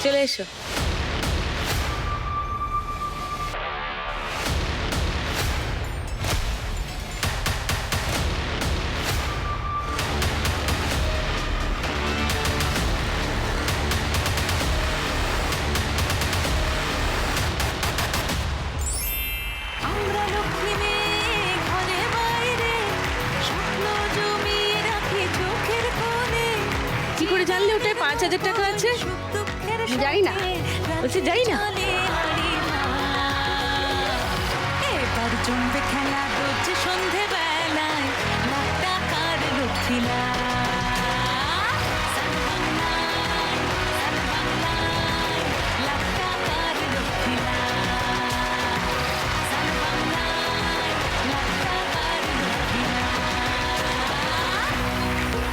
চলে এসো। কি করে জানলে ওটায় 5,000 টাকা আছে? জানি না। বলছি জানি না। এবার জমবে খেলা রোজ সন্ধে বেলায় লাখ টাকার লক্ষ্মীলা।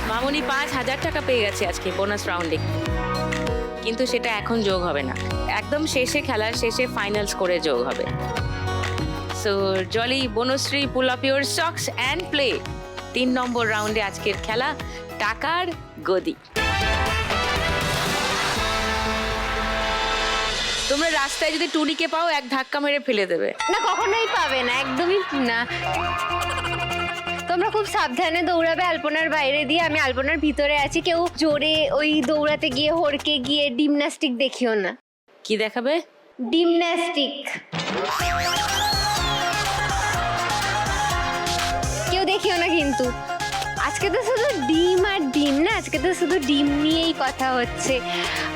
মামুনি 5,000 টাকা পেয়ে গেছে আজকে বোনাস রাউন্ডে, কিন্তু সেটা এখন যোগ হবে না, একদম শেষে খেলার শেষে ফাইনাল স্কোরে যোগ হবে। So Jolly, Banashree, pull up your socks and play. 3 number রাউন্ডে আজকের খেলা টাকার গদি। তোমরা রাস্তায় যদি টুনিকে পাও এক ধাক্কা মেরে ফেলে দেবে। না, কখনোই পাবে না, একদমই না। তোমরা খুব সাবধানে দৌড়াবে আলপনার বাইরে দিয়ে, আমি আলপনার ভিতরে আছি। কেউ জোরে ওই দৌড়াতে গিয়ে হড়কে গিয়ে জিমন্যাস্টিক দেখিও না। কি দেখাবে? জিমন্যাস্টিক। কেউ দেখিও না কিন্তু। আজকে তো শুধু ডিম আর ডিম না, আজকে তো শুধু ডিম নিয়েই কথা হচ্ছে।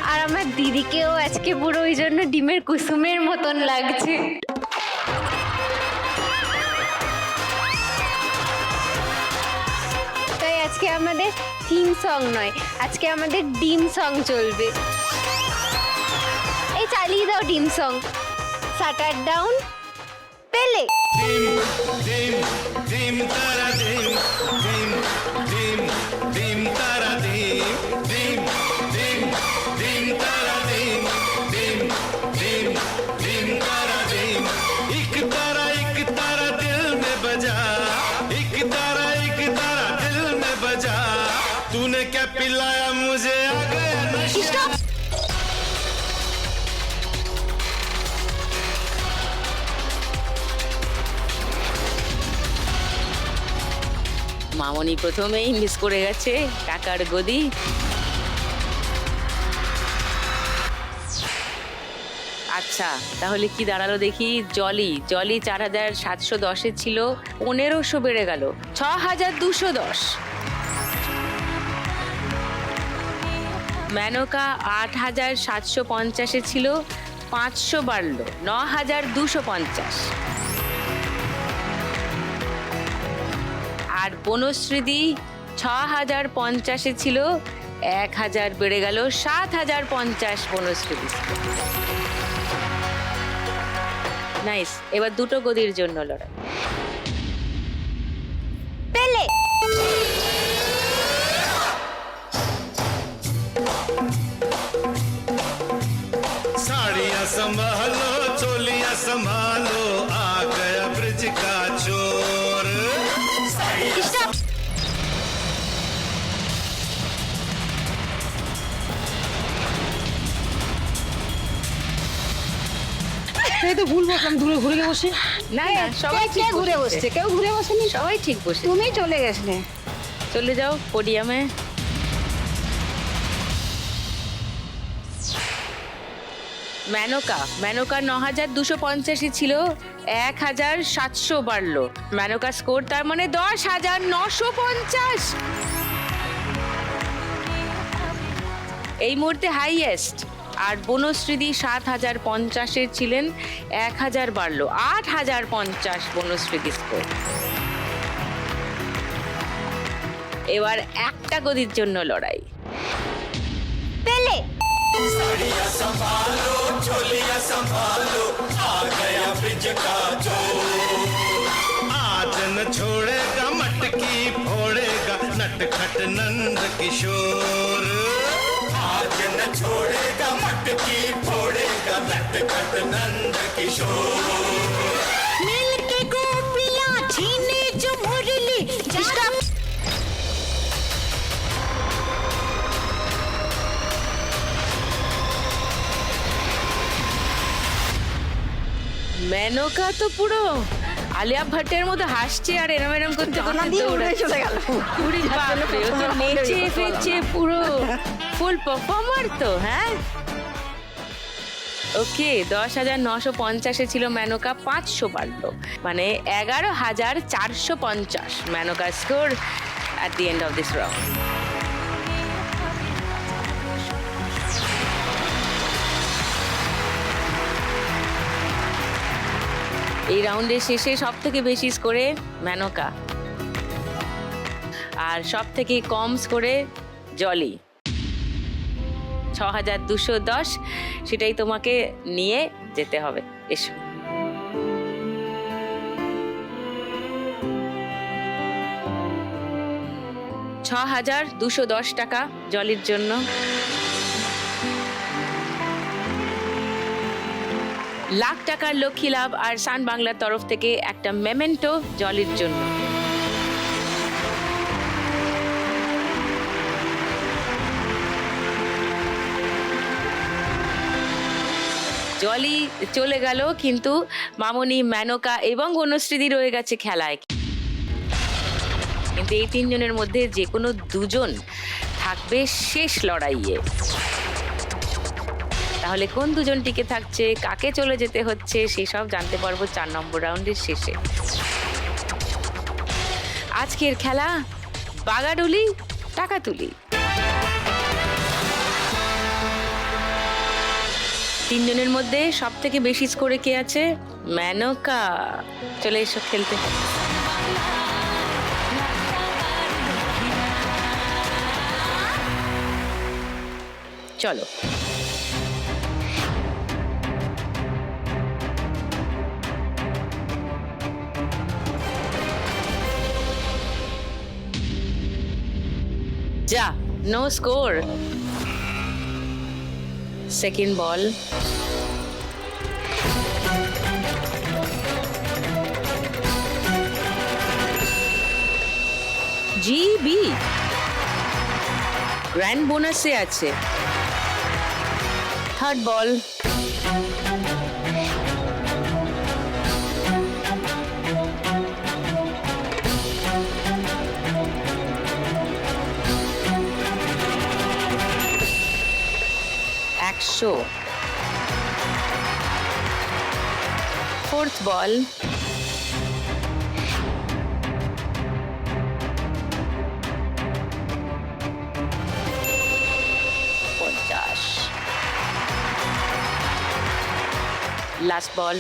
আর আমার দিদিকেও আজকে পুরো ওই জন্য ডিমের কুসুমের মতন লাগছে। তাই আজকে আমাদের থিম সং নয়, আজকে আমাদের ডিম সং চলবে। এই চালিয়ে দাও ডিম সং। শাটার ডাউন, পেলে। ডিম ডিম ডিম তারা ডিম ডিম ডিম ডিম তারা ডিম ডিম ডিম ডিম তারা ডিম ডিম ডিম ডিম তারা ডিম एक तारा दिल में बजा, एक तारा दिल में बजा, तूने क्या पिलाया मुझे आ गया नशा। মামনি প্রথমেই মিস করে গেছে টাকার গদি। আচ্ছা, তাহলে কি দাঁড়ালো দেখি। জলি 4,710 ছিল, 1500 বেড়ে গেল 6,210। মেনকা 8,750 ছিল, 500 বাড়লো 9,250। আর বনশ্রীদি 6,050 ছিল, 1,000 বেড়ে গেল 7,050 বনশ্রীদি। নাইস। এবার দুটো গদির জন্য লড়াই। পেলে। साड़ियाँ संभालो, चोलियाँ संभालो, आ गया ब्रिज का चोर। এই তো ভুল বসলাম, দূরে ঘুরে বসে। না না, সবাই ঠিক ঘুরে বসছে, কেউ ঘুরে বসেনি, সবাই ঠিক বসে। তুমি চলে গেছিলে। চলে যাও পোডিয়ামে। মেনকা 9,250 ছিল, 1,700 বাড়লো। মেনকা স্কোর তার মানে 10,950। এই মুহূর্তে হাইয়েস্ট। আর বনশ্রীদি 7,050 ছিলেন, 1,000 বাড়লো 8,050 বনশ্রীদি স্কোর। এবার একটা গদির জন্য লড়াই। পেলে। साड़ियाँ संभालो, चोलियाँ संभालो, आ गया ब्रिज का चोर। आज न छोड़ेगा, मटकी फोड़ेगा, नटखट नंद किशोर। आज न छोड़ेगा, मटकी फोड़ेगा, नटखट नंद किशोर। मिलके गोपियाँ छीने जो मुरली মেনকা তো পুরো আলিয়া ভাটের মতো হাসছে আর এরম এরম করতে করতে দৌড়াচ্ছে। চলে গেল পুরি বাপরে, ও তো নেচে ফেচে পুরো ফুল পারফর্মার তো, হ্যাঁ। ওকে, 10,950 ছিল মেনকা, 500 বাড়লো, মানে 11,450 Menaka score at the end of this round. এই রাউন্ডের শেষে সব থেকে বেশি স্কোরে মেনকা, আর সব থেকে কম স্কোরে জলি, 6,210। সেটাই তোমাকে নিয়ে যেতে হবে। এসো। $6,210 জলির জন্য। লাখ টাকার লক্ষ্মী লাভ আর সান বাংলার তরফ থেকে একটা মেমেন্টো জলির জন্য। জলি চলে গেল, কিন্তু মামনি, মেনকা এবং অনুশ্রীদি রয়ে গেছে খেলায়। কিন্তু এই তিনজনের মধ্যে যে কোনো দুজন থাকবে শেষ লড়াইয়ে। তাহলে কোন দুজন টিকে থাকছে, কাকে চলে যেতে হচ্ছে, সেসব জানতে পারবো 4 নম্বর রাউন্ডের শেষে। আজকের খেলা বাগাডুলি টাকাতুলি। তিনজনের মধ্যে সব থেকে বেশি স্কোরে কে আছে? মেনকা। চলে এসো খেলতে। চলো। যা, no score. Second ball. GB grand বোনাসে আছে। Third ball. $100। Fourth ball. $50। Last বল।